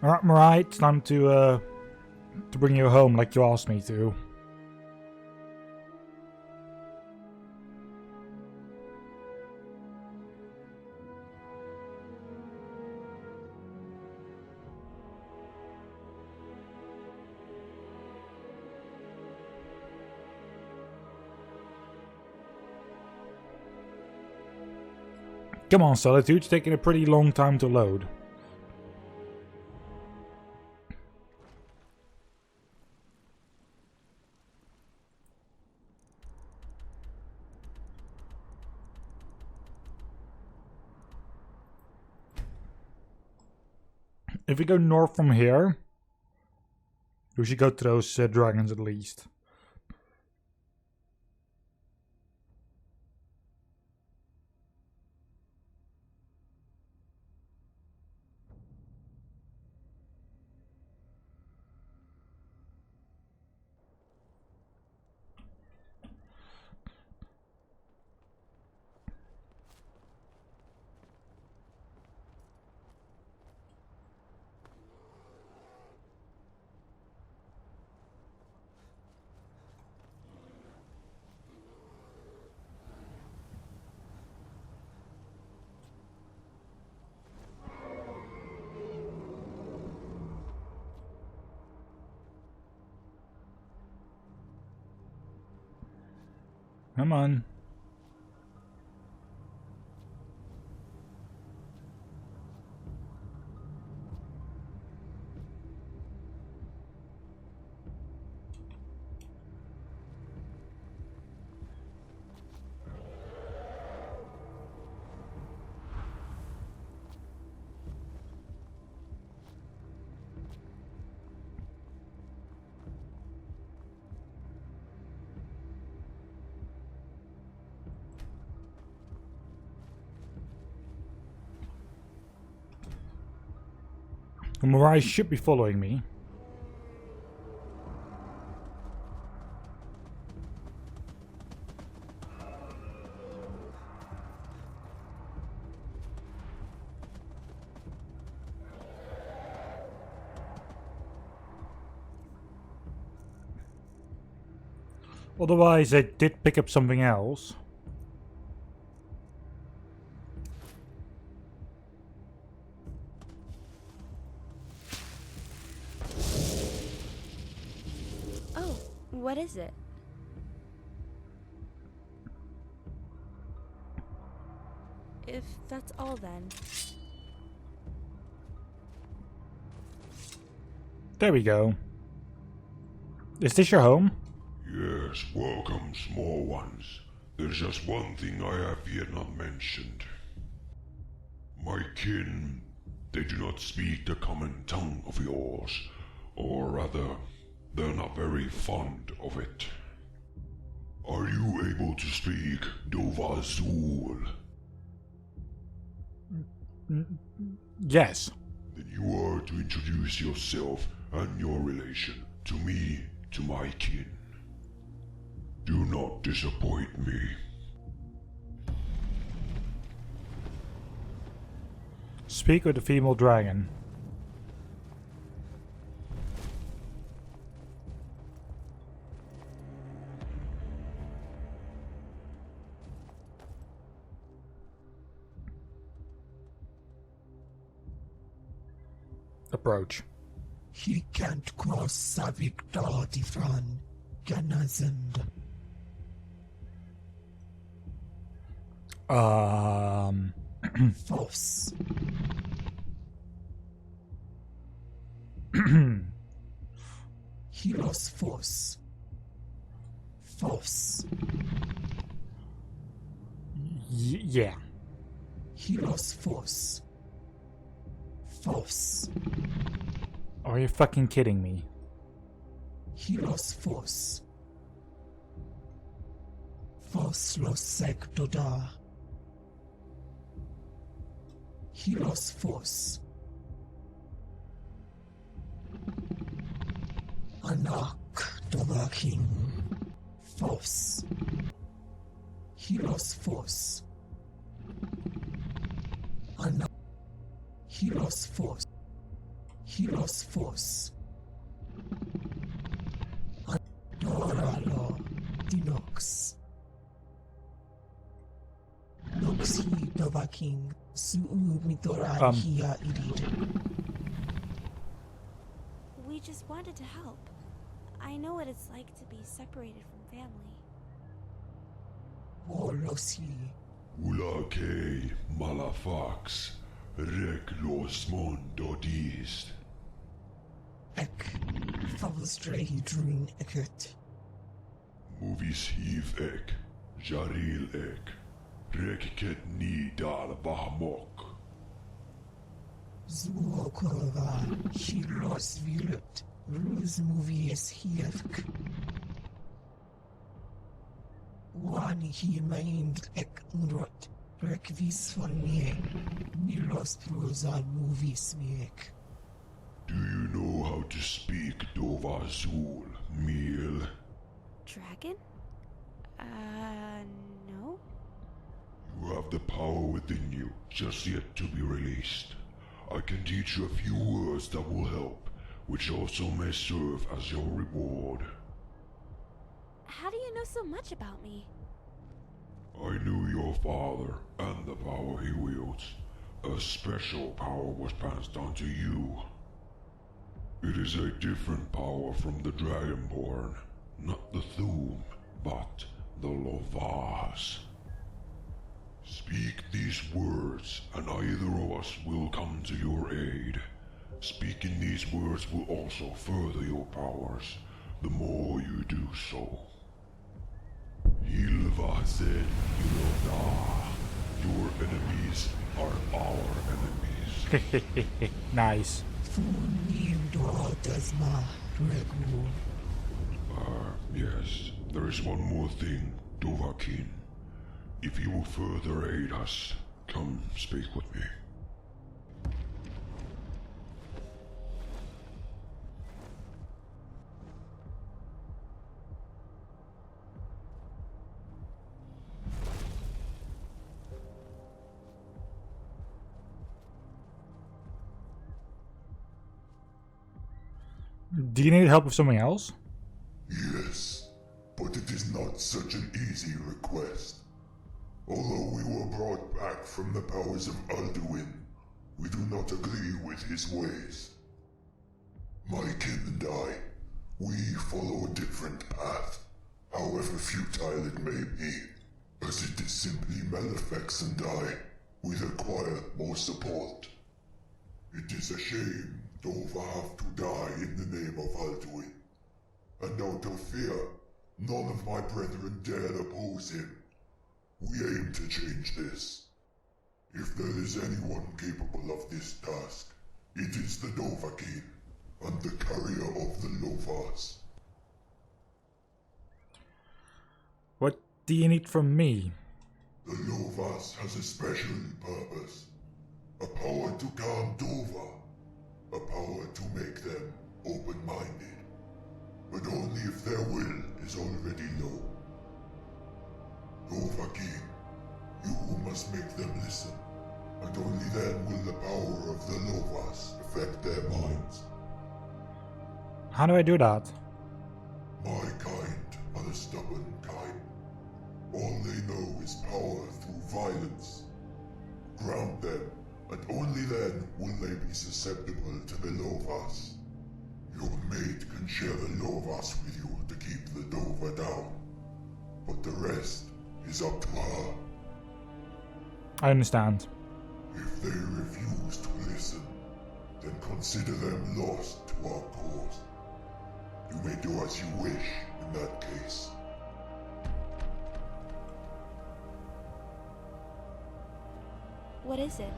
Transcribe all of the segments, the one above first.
Alright, Mariah, it's time to bring you home like you asked me to. Come on, Solitude, it's taking a pretty long time to load. If we go north from here, we should go to those dragons at least. Come on. Mariah should be following me. Otherwise, I did pick up something else. What is it? If that's all, then. There we go. Is this your home? Yes, welcome, small ones. There's just one thing I have yet not mentioned. My kin, they do not speak the common tongue of yours, or rather, they're not very fond of it. Are you able to speak Dovazul? Yes. Then you are to introduce yourself and your relation to me, to my kin. Do not disappoint me. Speak with the female dragon. Approach. He can't cross Savikdar Difran, Ganazand. False. He lost force. False. Yeah. He lost force. False. Are you fucking kidding me? He lost force. False lost Sekdodar. He lost force. Anak Dovakin. False. He lost force. Anak. He lost force. Hilos Fos. Adoralo Dinox. Noxi Dovaking Suu Mitora Hia Irid. We just wanted to help. I know what it's like to be separated from family. Olosi. Ulake Malafax Rek Los Mondodist. Ek. Favostray Drun Ekut. Movies Hiv Ek Jaril Ek Rekket Ni Dal Bahamok. Zuokorva. Hilos Vilut. Ruse Movies Hievk. One he mind ek unrot. Rekvis von mir. Milos prosa movies miek. Do you know how to speak Dovazul, Meal? Dragon? No? You have the power within you, just yet to be released. I can teach you a few words that will help, which also may serve as your reward. How do you know so much about me? I knew your father and the power he wields. A special power was passed on to you. It is a different power from the Dragonborn. Not the Thum, but the Lovas. Speak these words, and either of us will come to your aid. Speaking these words will also further your powers, the more you do so. Hilvasen Iloda. Your enemies are our enemies. Nice. Funim Dorotesma Regu. Yes, there is one more thing, Dovahkiin. If you will further aid us, come speak with me. Do you need help with something else? Yes, but it is not such an easy request. Although we were brought back from the powers of Alduin, we do not agree with his ways. My kin and I, we follow a different path, however futile it may be, as it is simply Malefax and I, we require more support. It is a shame Dova have to die in the name of Alduin, and out of fear, none of my brethren dare oppose him. We aim to change this. If there is anyone capable of this task, it is the Dovahkiin, and the carrier of the Lovas. What do you need from me? The Lovas has a special purpose. A power to calm Dova. A power to make them open-minded. But only if their will is already low. Dovahkiin, you must make them listen. And only then will the power of the Lovas affect their minds. How do I do that? My kind are the stubborn kind. All they know is power through violence. Ground them, and only then will they be susceptible to the Lovas. Your mate can share the Lovas with you to keep the Dova down, but the rest is up to her. I understand. If they refuse to listen, then consider them lost to our cause. You may do as you wish in that case. What is it?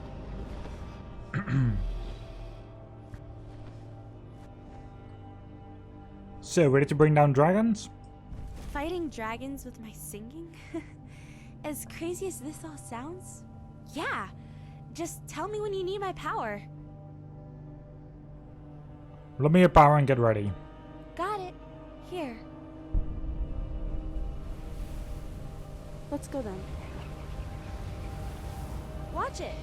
So, ready to bring down dragons? Fighting dragons with my singing? As crazy as this all sounds? Yeah! Just tell me when you need my power. Let me your power and get ready. Got it. Here. Let's go then. Watch it!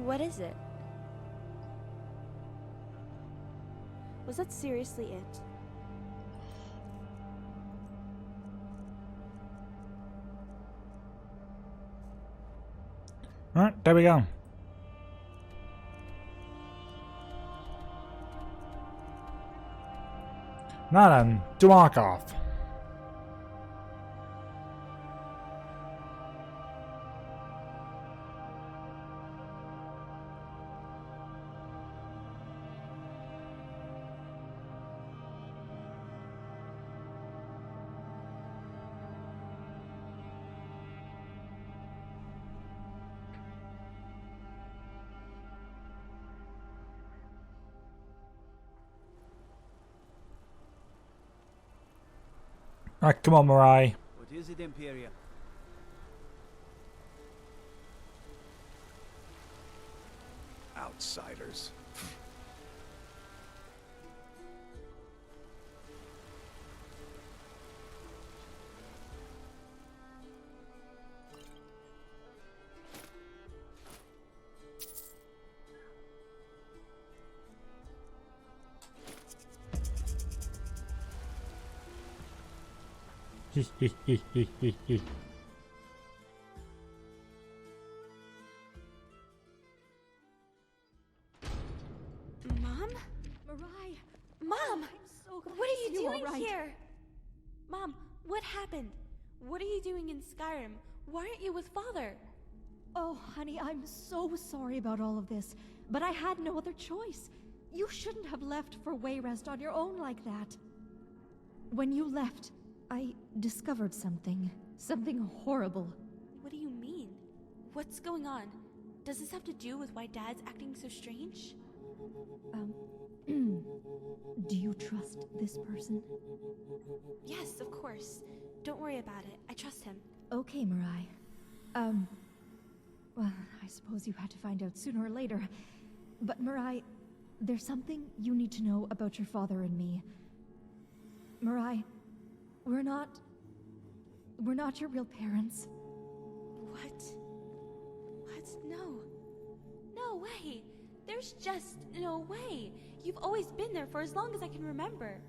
What is it? Was that seriously it? Alright, there we go. Now then, to Markov. Alright, come on, Mirai. What is it, Imperium? Outsiders. Mom? Mirai, Mom! I'm so glad What to are you see doing all right. here? Mom, what happened? What are you doing in Skyrim? Why aren't you with Father? Oh, honey, I'm so sorry about all of this, but I had no other choice. You shouldn't have left for Wayrest on your own like that. When you left, I discovered something. Something horrible. What do you mean? What's going on? Does this have to do with why Dad's acting so strange? Do you trust this person? Yes, of course. Don't worry about it. I trust him. Okay, Mirai. Well, I suppose you had to find out sooner or later. But Mirai, there's something you need to know about your father and me. Mirai, we're not your real parents. What? What? No. No way. There's just no way. You've always been there for as long as I can remember.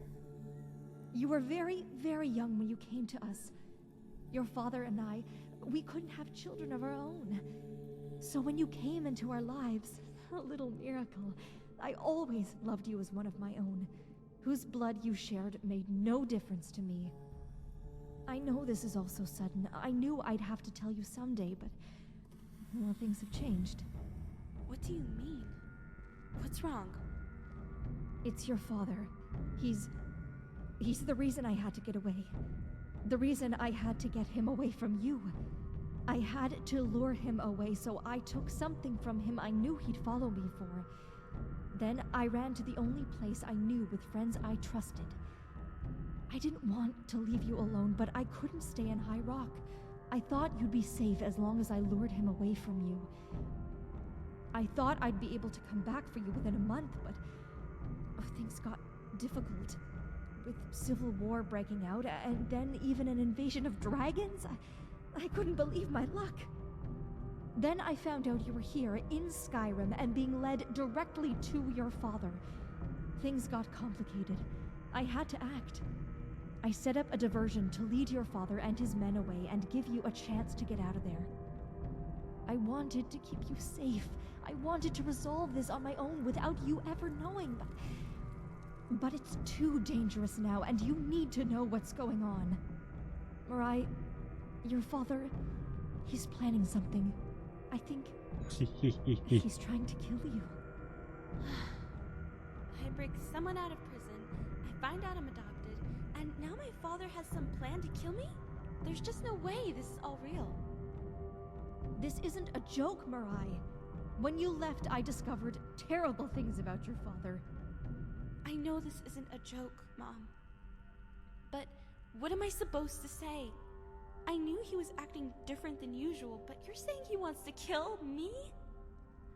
You were very, very young when you came to us. Your father and I, we couldn't have children of our own. So when you came into our lives, a little miracle, I always loved you as one of my own, whose blood you shared made no difference to me. I know this is all so sudden. I knew I'd have to tell you someday, but, well, things have changed. What do you mean? What's wrong? It's your father. He's the reason I had to get away. The reason I had to get him away from you. I had to lure him away, so I took something from him I knew he'd follow me for. Then I ran to the only place I knew with friends I trusted. I didn't want to leave you alone, but I couldn't stay in High Rock. I thought you'd be safe as long as I lured him away from you. I thought I'd be able to come back for you within a month, but things got difficult. With civil war breaking out, and then even an invasion of dragons, I couldn't believe my luck. Then I found out you were here in Skyrim and being led directly to your father. Things got complicated. I had to act. I set up a diversion to lead your father and his men away and give you a chance to get out of there. I wanted to keep you safe. I wanted to resolve this on my own without you ever knowing, but it's too dangerous now, and you need to know what's going on. Mirai, your father, he's planning something. I think he's trying to kill you. I break someone out of prison, I find out I'm adopted, and now my father has some plan to kill me? There's just no way this is all real. This isn't a joke, Mirai. When you left, I discovered terrible things about your father. I know this isn't a joke, Mom. But what am I supposed to say? I knew he was acting different than usual, but you're saying he wants to kill me?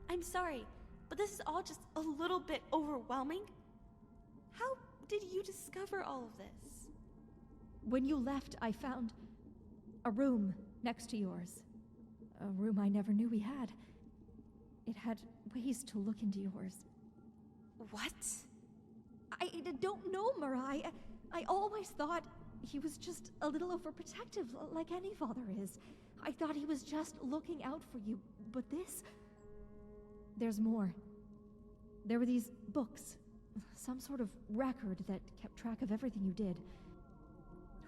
I'm sorry, but this is all just a little bit overwhelming. How did you discover all of this? When you left, I found a room next to yours. A room I never knew we had. It had ways to look into yours. What? I don't know, Mirai. I always thought he was just a little overprotective, like any father is. I thought he was just looking out for you, but this... There's more. There were these books, some sort of record that kept track of everything you did.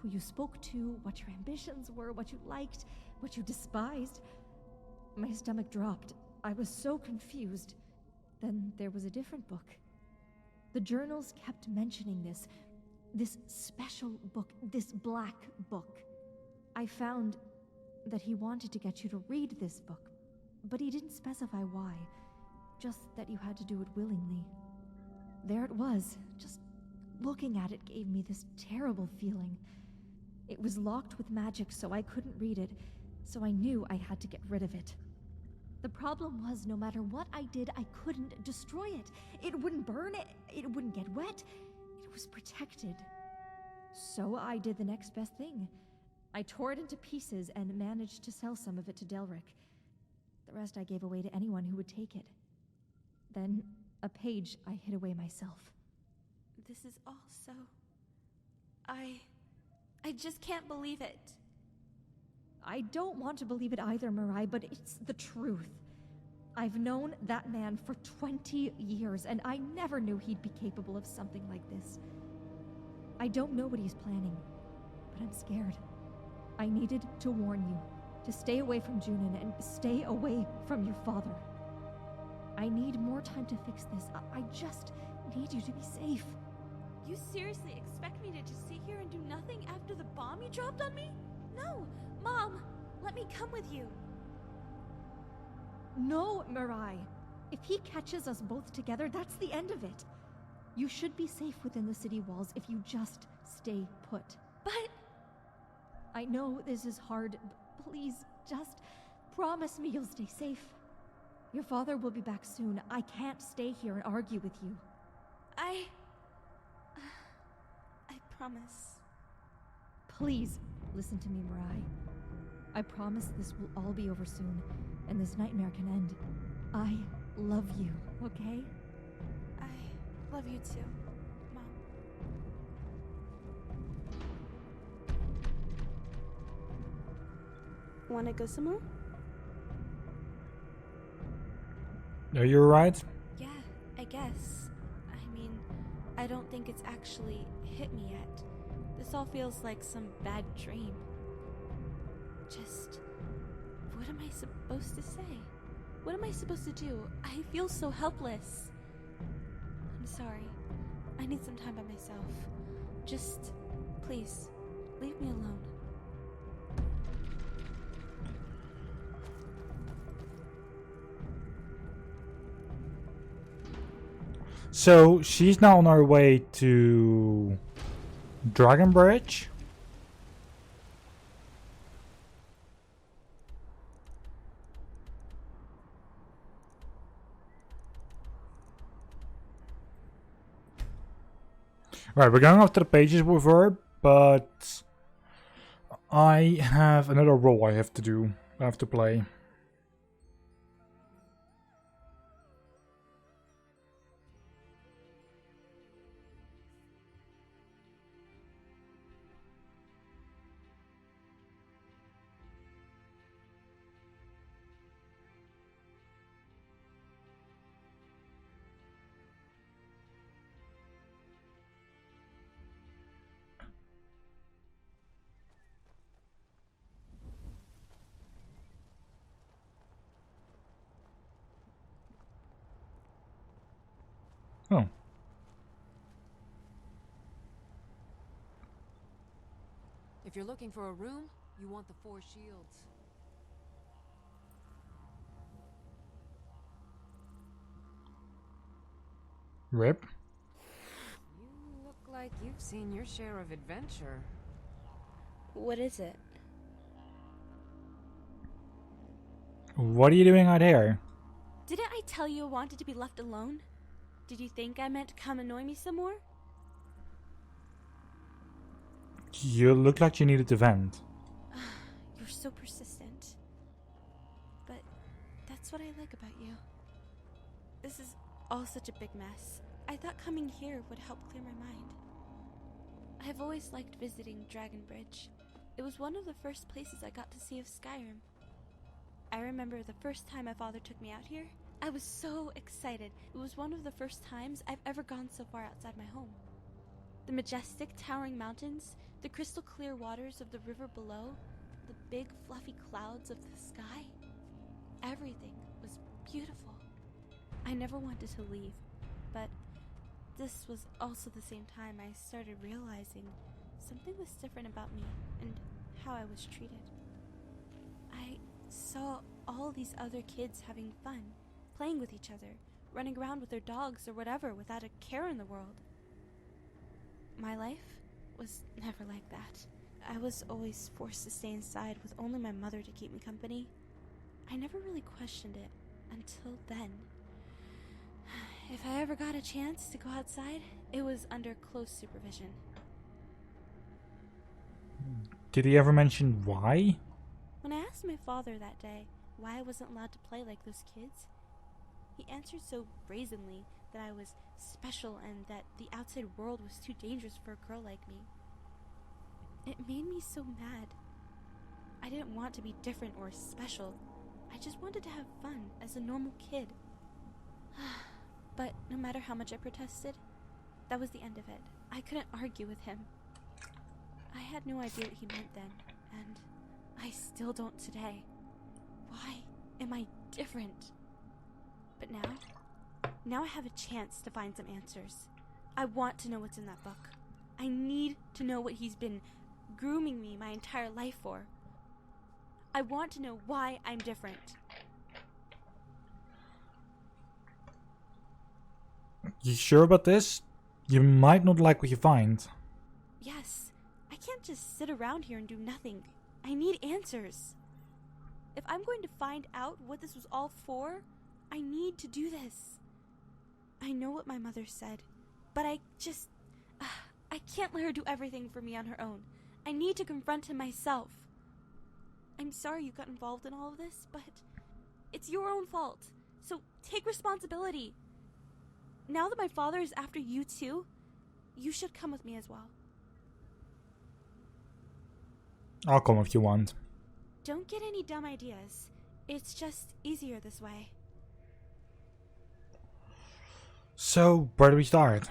Who you spoke to, what your ambitions were, what you liked, what you despised. My stomach dropped. I was so confused. Then there was a different book. The journals kept mentioning this special book, this black book. I found that he wanted to get you to read this book, but he didn't specify why, just that you had to do it willingly. There it was, just looking at it gave me this terrible feeling. It was locked with magic, so I couldn't read it, so I knew I had to get rid of it. The problem was, no matter what I did, I couldn't destroy it. It wouldn't burn, it wouldn't get wet. It was protected. So I did the next best thing. I tore it into pieces and managed to sell some of it to Delric. The rest I gave away to anyone who would take it. Then, a page I hid away myself. This is all so... I just can't believe it. I don't want to believe it either, Mirai, but it's the truth. I've known that man for 20 years, and I never knew he'd be capable of something like this. I don't know what he's planning, but I'm scared. I needed to warn you, to stay away from Junin and stay away from your father. I need more time to fix this. I just need you to be safe. You seriously expect me to just sit here and do nothing after the bomb you dropped on me? No! Mom, let me come with you. No, Mirai. If he catches us both together, that's the end of it. You should be safe within the city walls if you just stay put. But... I know this is hard, but please, just promise me you'll stay safe. Your father will be back soon. I can't stay here and argue with you. I promise. Please, listen to me, Mirai. I promise this will all be over soon, and this nightmare can end. I love you, okay? I love you too, Mom. Wanna go somewhere? Are you alright? Yeah, I guess. I mean, I don't think it's actually hit me yet. This all feels like some bad dream. Just... what am I supposed to say? What am I supposed to do? I feel so helpless. I'm sorry. I need some time by myself. Just... please, leave me alone. So, she's now on her way to Dragon Bridge. Right, we're going off to the pages with her, but I have another role I have to do. I have to play. Oh. If you're looking for a room, you want the 4 shields. Rip. You look like you've seen your share of adventure. What is it? What are you doing out here? Didn't I tell you I wanted to be left alone? Did you think I meant to come annoy me some more? You look like you needed to vent. You're so persistent. But that's what I like about you. This is all such a big mess. I thought coming here would help clear my mind. I've always liked visiting Dragonbridge. It was one of the first places I got to see of Skyrim. I remember the first time my father took me out here. I was so excited. It was one of the first times I've ever gone so far outside my home. The majestic, towering mountains, the crystal clear waters of the river below, the big, fluffy clouds of the sky. Everything was beautiful. I never wanted to leave, but this was also the same time I started realizing something was different about me and how I was treated. I saw all these other kids having fun, playing with each other, running around with their dogs or whatever without a care in the world. My life was never like that. I was always forced to stay inside with only my mother to keep me company. I never really questioned it until then. If I ever got a chance to go outside, it was under close supervision. Did he ever mention why? When I asked my father that day why I wasn't allowed to play like those kids, he answered so brazenly that I was special and that the outside world was too dangerous for a girl like me. It made me so mad. I didn't want to be different or special. I just wanted to have fun as a normal kid. But no matter how much I protested, that was the end of it. I couldn't argue with him. I had no idea what he meant then, and I still don't today. Why am I different? But now I have a chance to find some answers. I want to know what's in that book. I need to know what he's been grooming me my entire life for. I want to know why I'm different. You sure about this? You might not like what you find. Yes, I can't just sit around here and do nothing. I need answers. If I'm going to find out what this was all for, I need to do this. I know what my mother said, but I can't let her do everything for me on her own. I need to confront him myself. I'm sorry you got involved in all of this, but it's your own fault. So take responsibility. Now that my father is after you too, you should come with me as well. I'll come if you want. Don't get any dumb ideas. It's just easier this way. So, where do we start?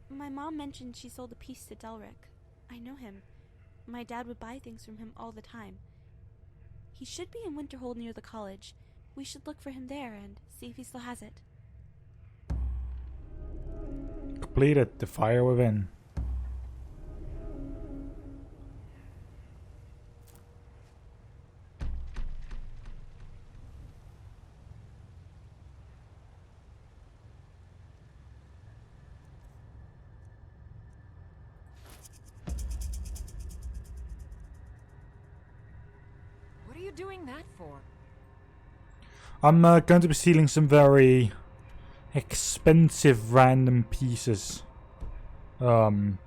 My mom mentioned she sold a piece to Delric. I know him. My dad would buy things from him all the time. He should be in Winterhold near the college. We should look for him there and see if he still has it. Completed. The fire within. What are you doing that for? I'm going to be stealing some very expensive random pieces. Just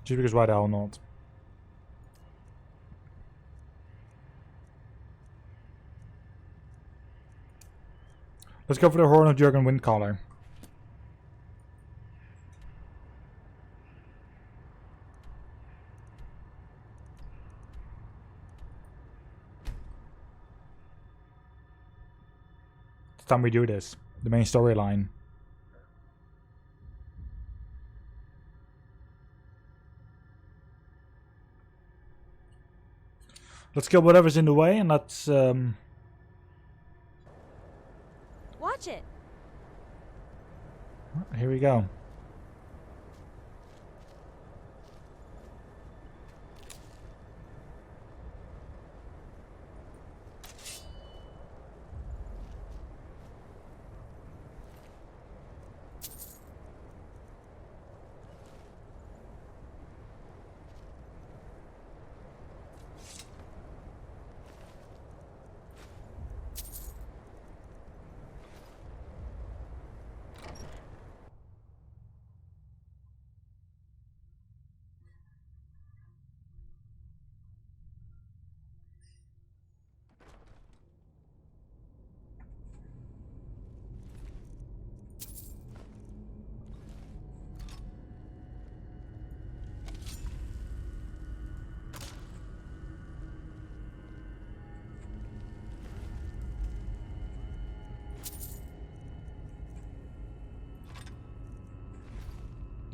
because why the hell not? Let's go for the Horn of Jurgen Windcaller. It's time we do this. The main storyline. Let's kill whatever's in the way and let's Watch it! here we go.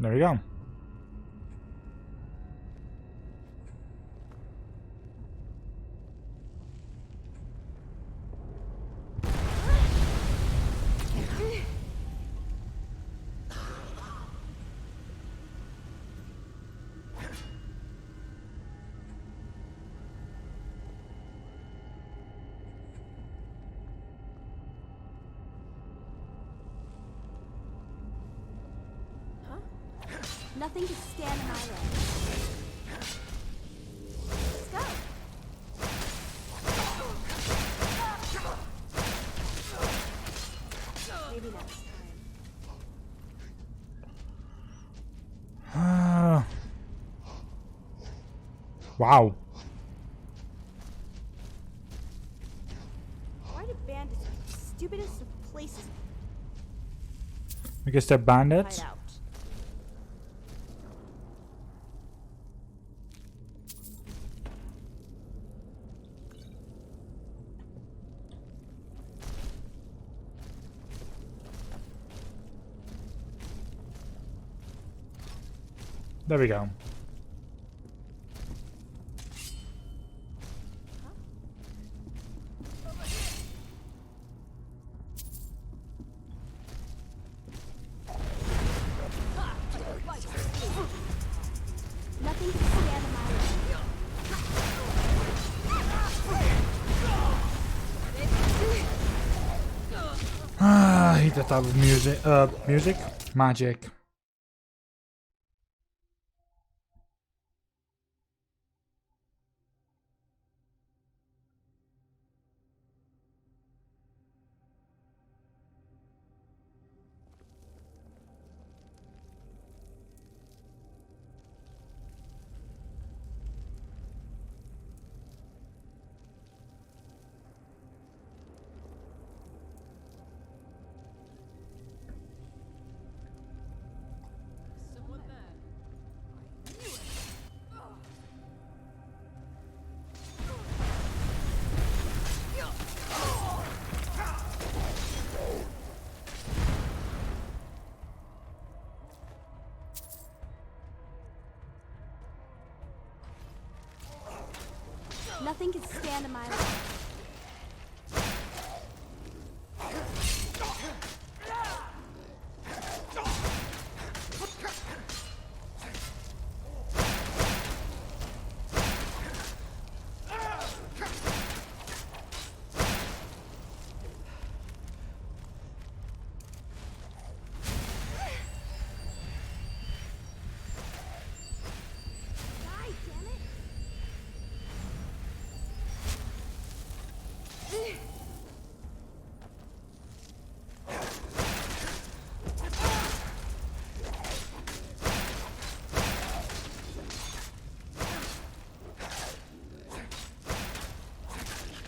There we go. Nothing can stand in my way. Let's go. Maybe next time. Wow. Why do bandits pick the stupidest of places Because they're to bandits. hide out? There we go. Nothing can stand in my way. I hate that type of music. Music? Magic. Nothing can stand in my way. Die, damn it!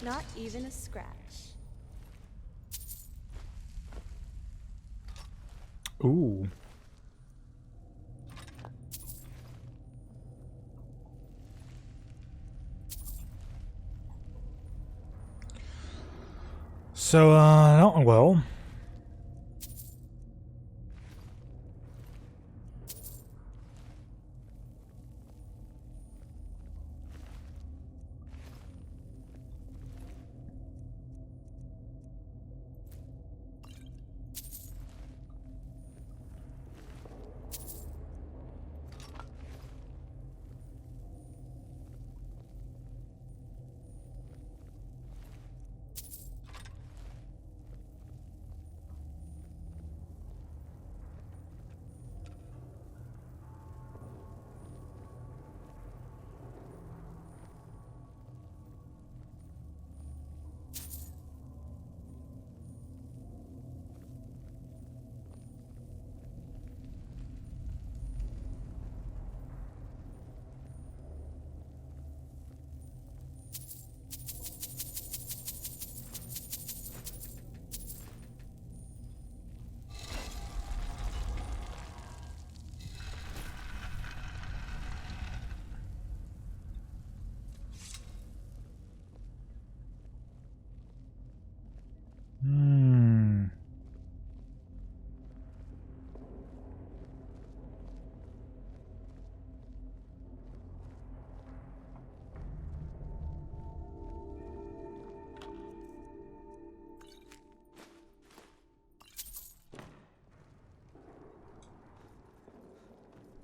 Not even a scratch. Ooh. So, not well.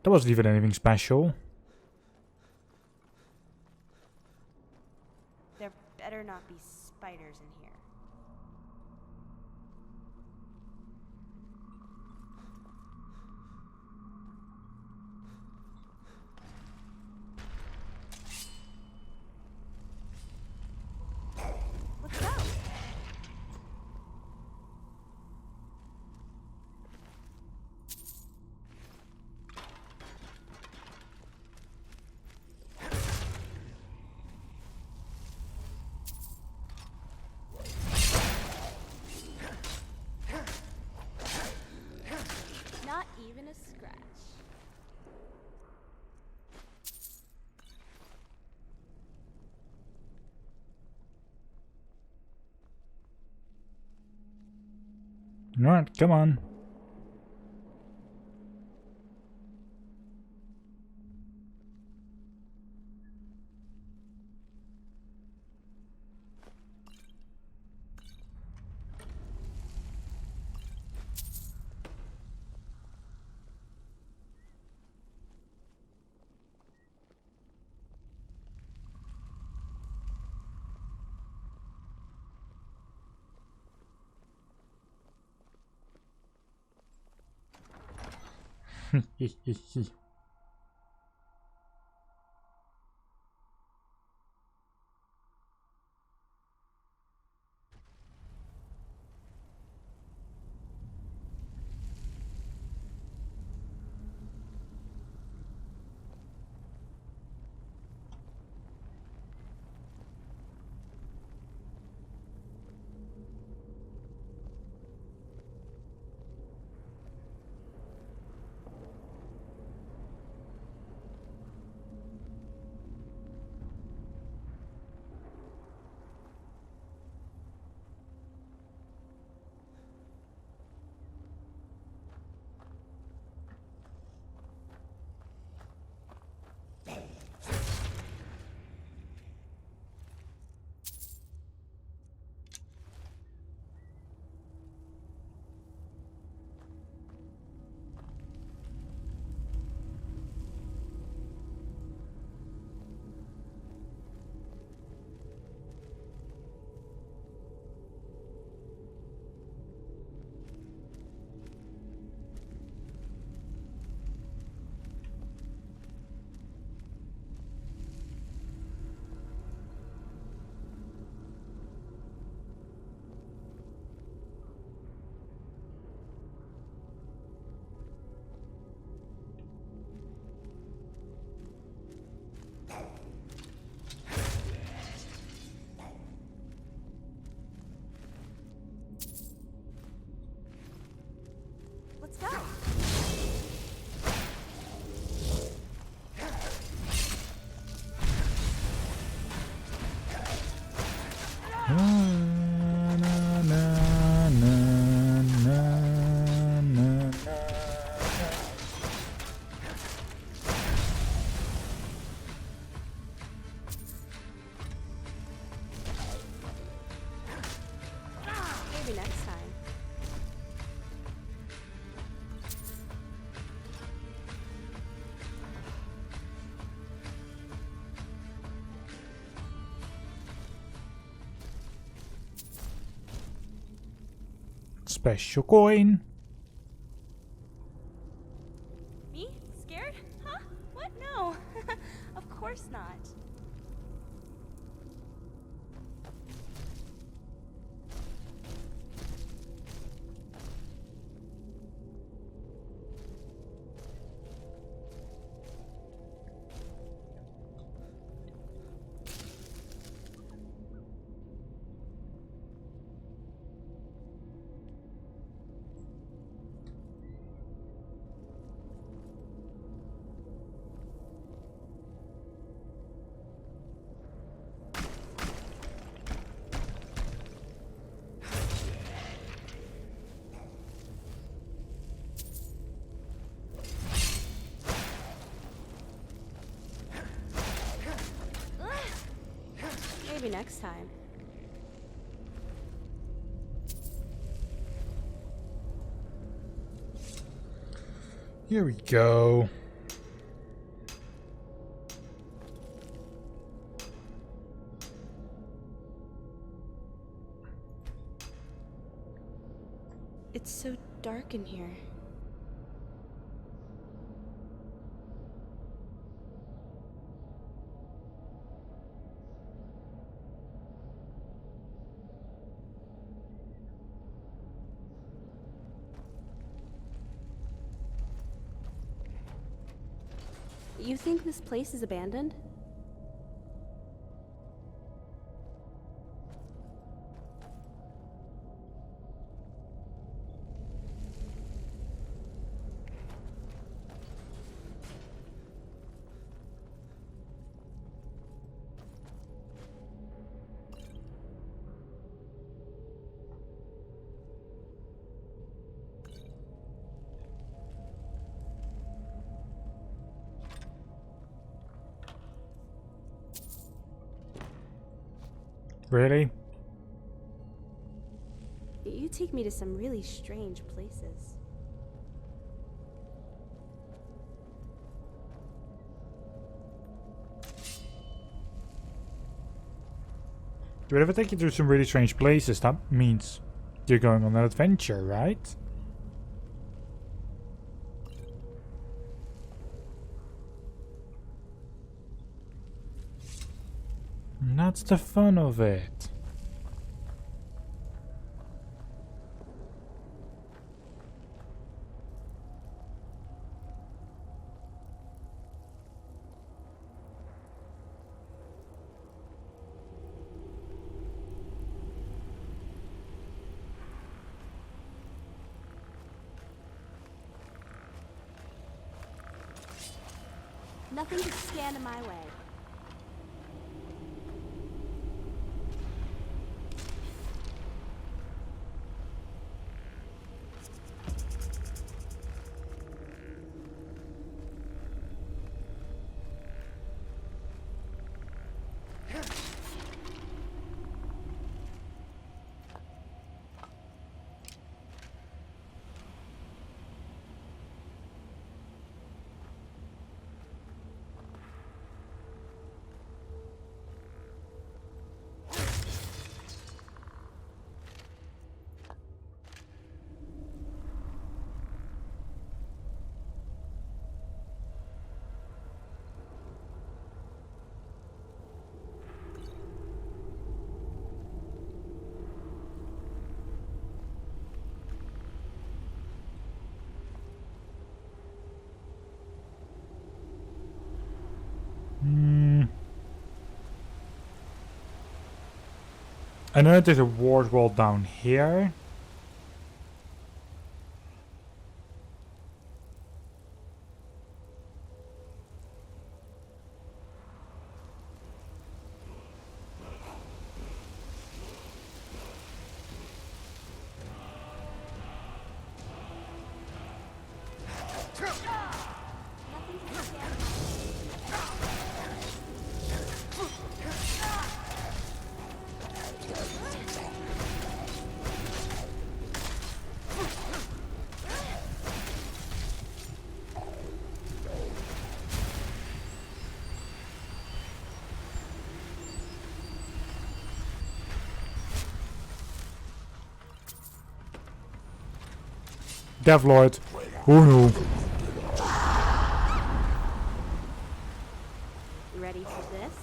That wasn't even anything special. There better not be spiders in here. Let's go. Not even a scratch. Alright, come on. Let's go. Maybe next time. Special coin. Me? Scared? Huh? What? No. Of course not. Maybe next time. Here we go. It's so dark in here. You think this place is abandoned? Really? You take me to some really strange places. Do I ever take you to some really strange places? That means you're going on an adventure, right? And that's the fun of it. Nothing can stand in my way. I know there's a ward wall down here. Devlord. Oh no. Ready for this?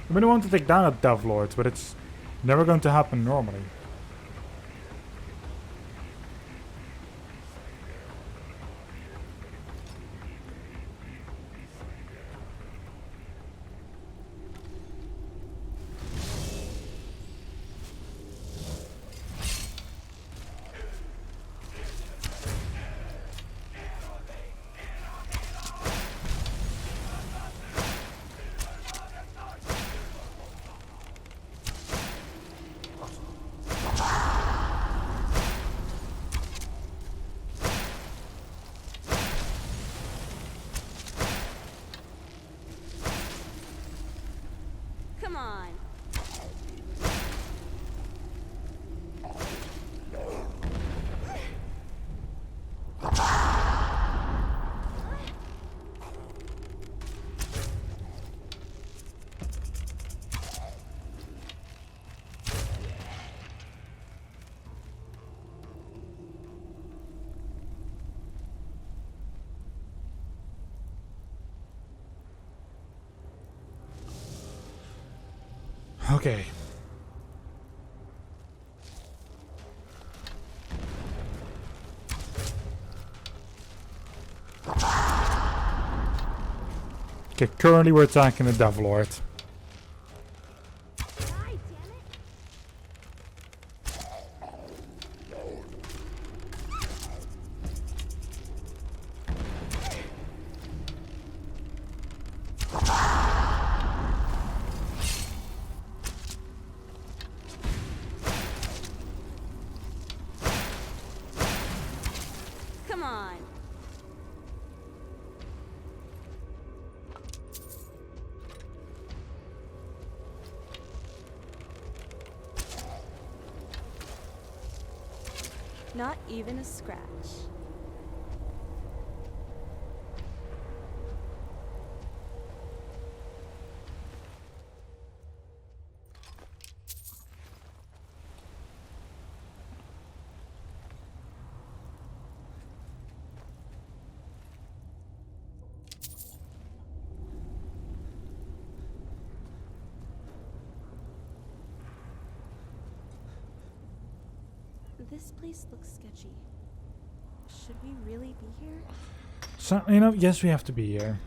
I really want to take down a Devlord, but it's never going to happen normally. on. Okay. Okay, currently we're attacking the Devil Lord. Come on. Not even a scratch. This place looks sketchy. Should we really be here? So, you know, yes, we have to be here.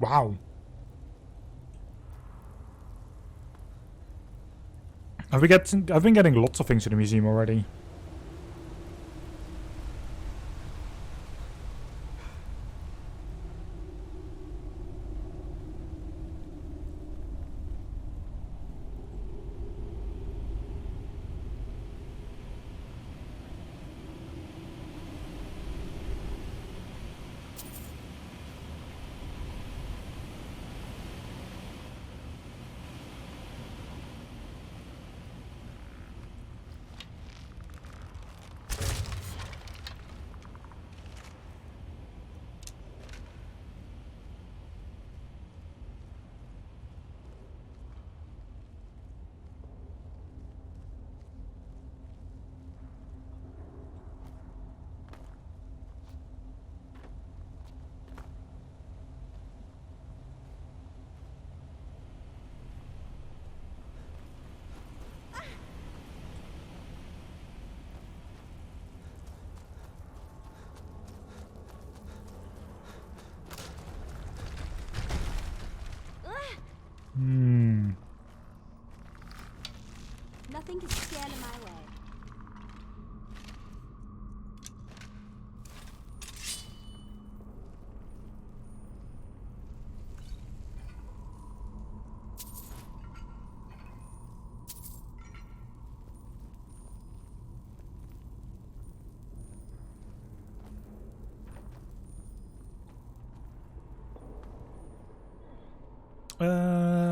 Wow. I've been getting lots of things in the museum already. Nothing can stand in my way.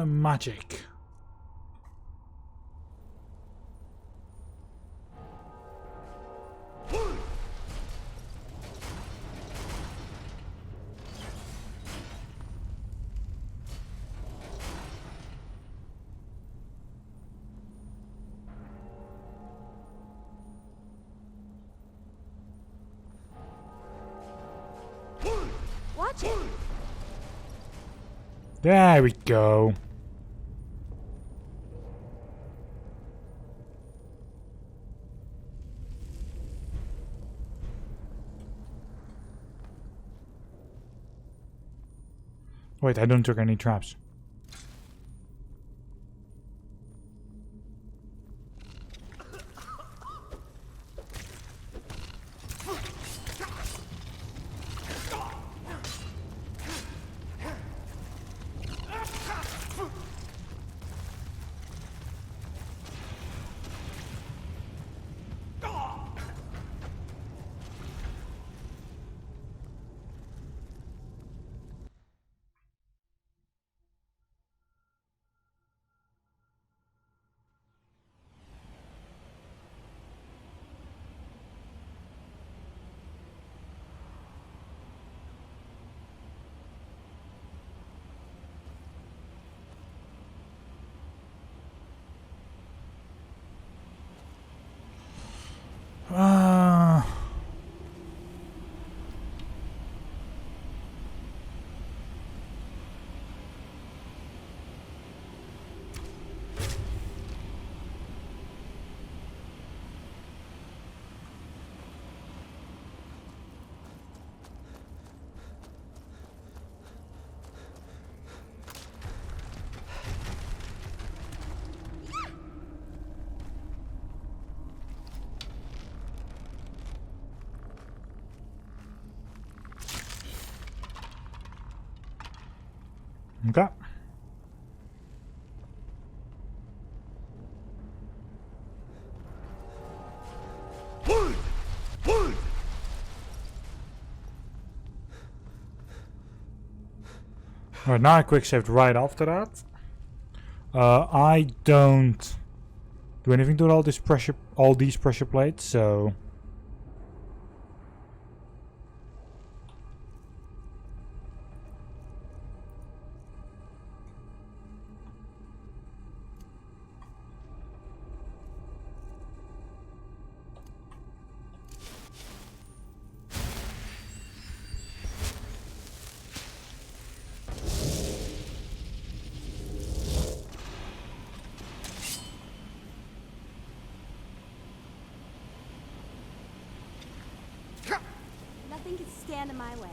Magic. Watch it. There we go. Wait, I don't trigger any traps. Okay. Alright, now I quick saved right after that. I don't do anything to all these pressure plates, so Nothing can stand in my way.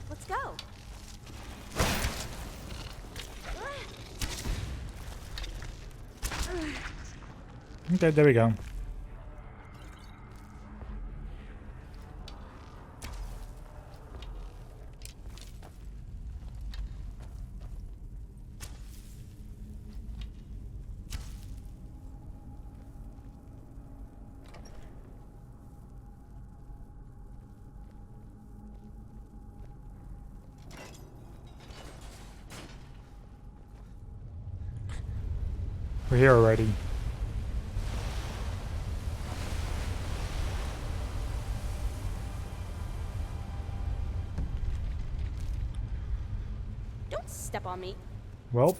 Let's go. okay, there we go. We're here already. Don't step on me. Well.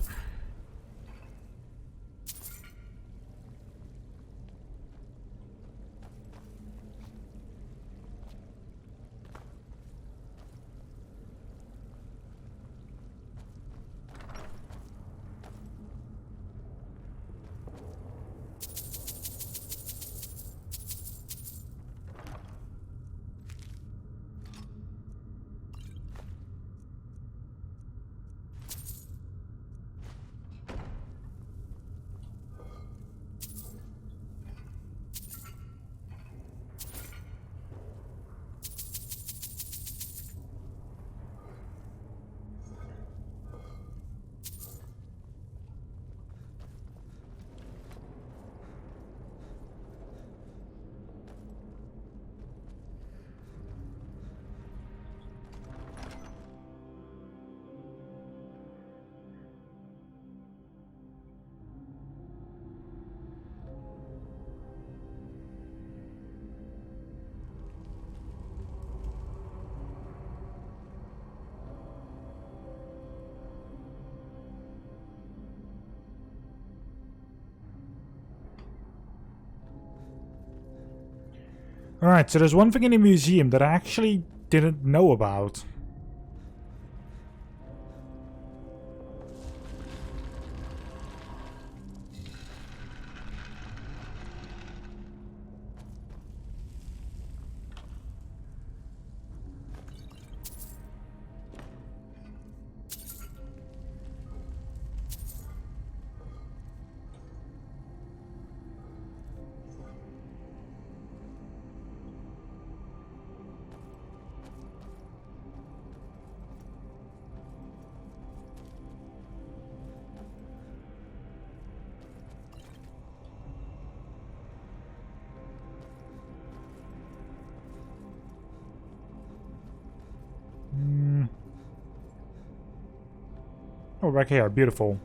Alright, so there's one thing in the museum that I actually didn't know about. Oh, back here. Beautiful.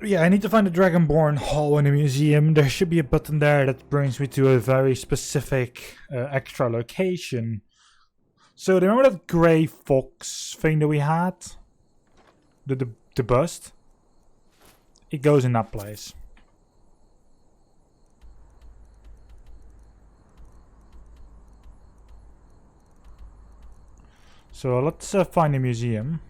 Yeah, I need to find the Dragonborn Hall in the museum. There should be a button there that brings me to a very specific extra location. So, do you remember that grey fox thing that we had? The bust? It goes in that place. So, let's find the museum.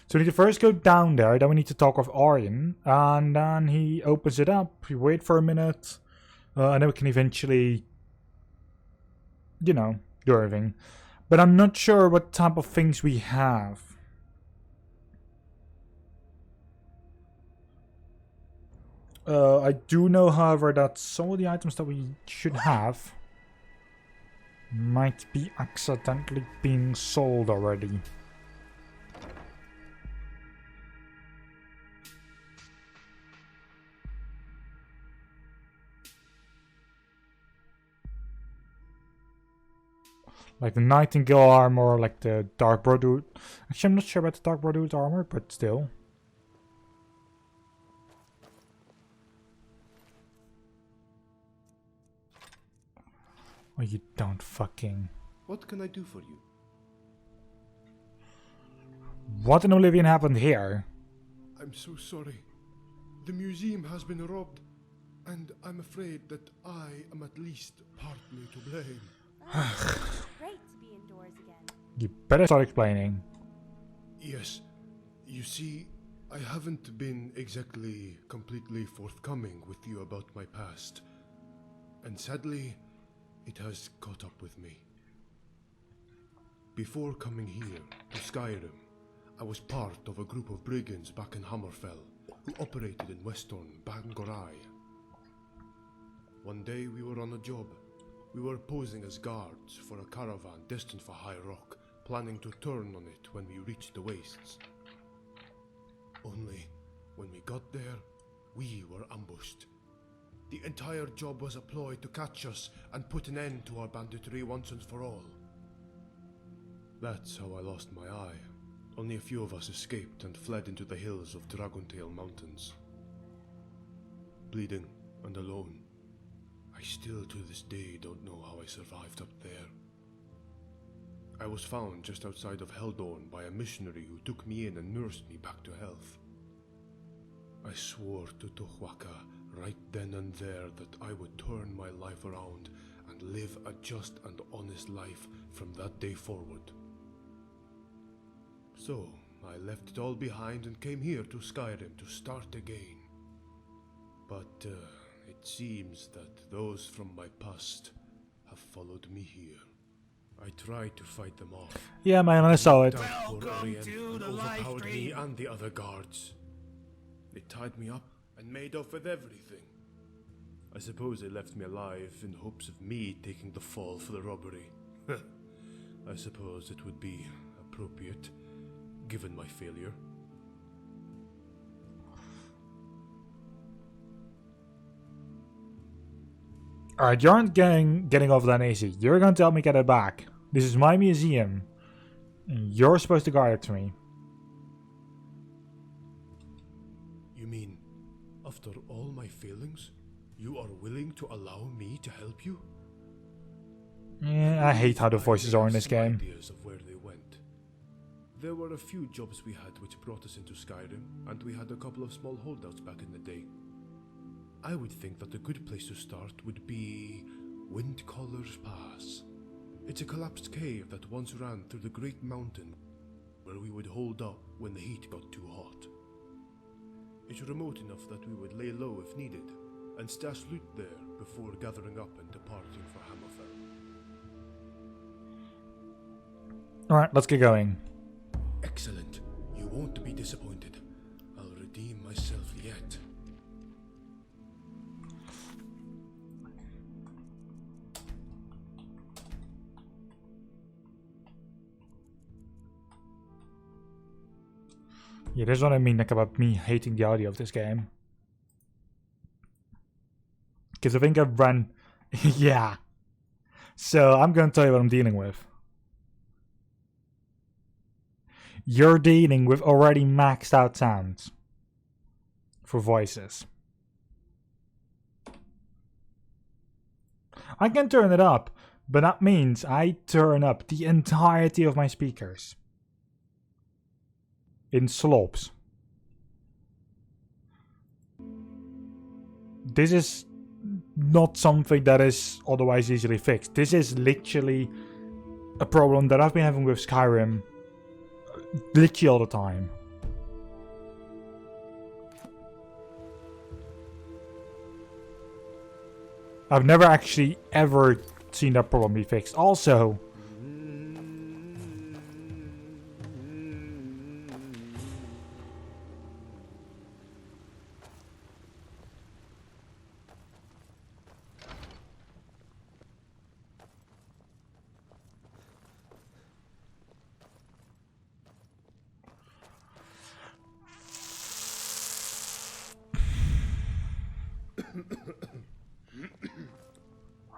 So we need to first go down there, then we need to talk with Arjen, and then he opens it up, we wait for a minute, and then we can eventually, you know, do everything. But I'm not sure what type of things we have. I do know, however, that some of the items that we should have might be accidentally being sold already. Like the Nightingale armor, like the Dark Brotherhood. Actually, I'm not sure about the Dark Brotherhood armor, but still. Oh, you don't fucking... What can I do for you? What in Oblivion happened here? I'm so sorry. The museum has been robbed, and I'm afraid that I am at least partly to blame. Great to be indoors again. You better start explaining. Yes, you see, I haven't been exactly completely forthcoming with you about my past, and sadly, it has caught up with me. Before coming here to Skyrim, I was part of a group of brigands back in Hammerfell who operated in western Bangorai. One day we were on a job. We were posing as guards for a caravan destined for High Rock, planning to turn on it when we reached the wastes. Only, when we got there, we were ambushed. The entire job was a ploy to catch us and put an end to our banditry once and for all. That's how I lost my eye. Only a few of us escaped and fled into the hills of Dragontail Mountains. Bleeding and alone, I still to this day don't know how I survived up there. I was found just outside of Heldorn by a missionary who took me in and nursed me back to health. I swore to Tohwaka right then and there that I would turn my life around and live a just and honest life from that day forward. So, I left it all behind and came here to Skyrim to start again. But it seems that those from my past have followed me here. I tried to fight them off. Yeah, man, I saw it. Welcome to the overpowered me and the other guards. They tied me up and made off with everything. I suppose they left me alive in hopes of me taking the fall for the robbery. I suppose it would be appropriate, given my failure. Alright, you aren't getting off that easy. You're gonna tell me get it back. This is my museum. And you're supposed to guard it to me. You mean, after all my failings, you are willing to allow me to help you? Yeah, I hate how the voices are in this game. Ideas of where they went. There were a few jobs we had which brought us into Skyrim, and we had a couple of small holdouts back in the day. I would think that a good place to start would be Windcaller's Pass. It's a collapsed cave that once ran through the great mountain where we would hold up when the heat got too hot. It's remote enough that we would lay low if needed, and stash loot there before gathering up and departing for Hammerfell. Alright, let's get going. Excellent. You won't be disappointed. I'll redeem myself yet. Yeah, that's what I mean, like, about me hating the audio of this game. Because I think I've run... yeah. So, I'm going to tell you what I'm dealing with. You're dealing with already maxed out sounds. For voices. I can turn it up, but that means I turn up the entirety of my speakers. In slopes. This is not something that is otherwise easily fixed. This is literally a problem that I've been having with Skyrim literally all the time. I've never actually ever seen that problem be fixed. Also,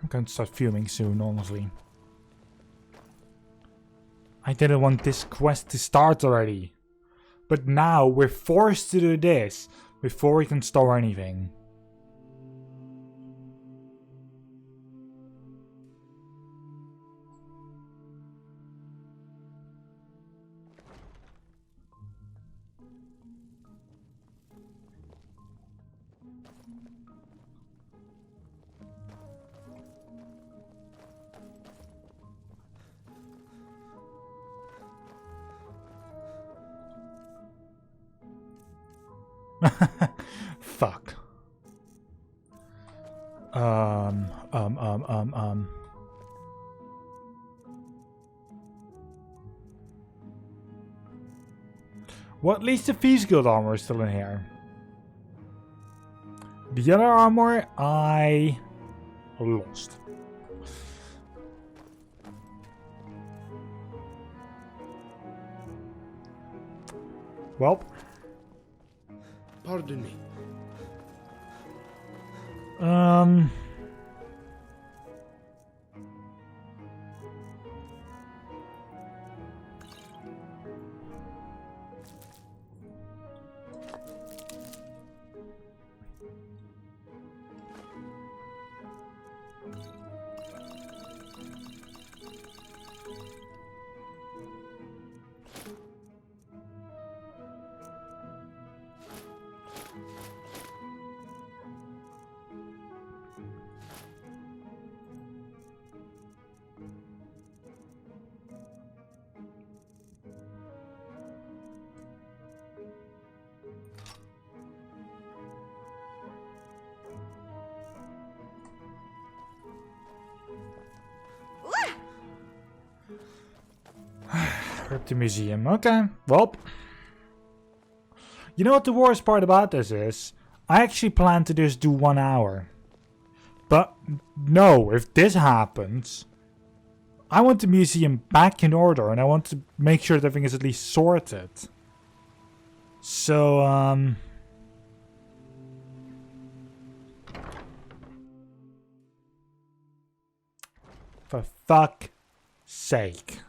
I'm going to start fuming soon, honestly. I didn't want this quest to start already. But now we're forced to do this before we can store anything. Fuck. Well, at least the Thieves Guild armor is still in here. The other armor, I lost. Well. Pardon me. Raptr Museum. Okay, well. You know what the worst part about this is? I actually plan to just do 1 hour. But no, if this happens, I want the museum back in order and I want to make sure that everything is at least sorted. So, for fuck's sake.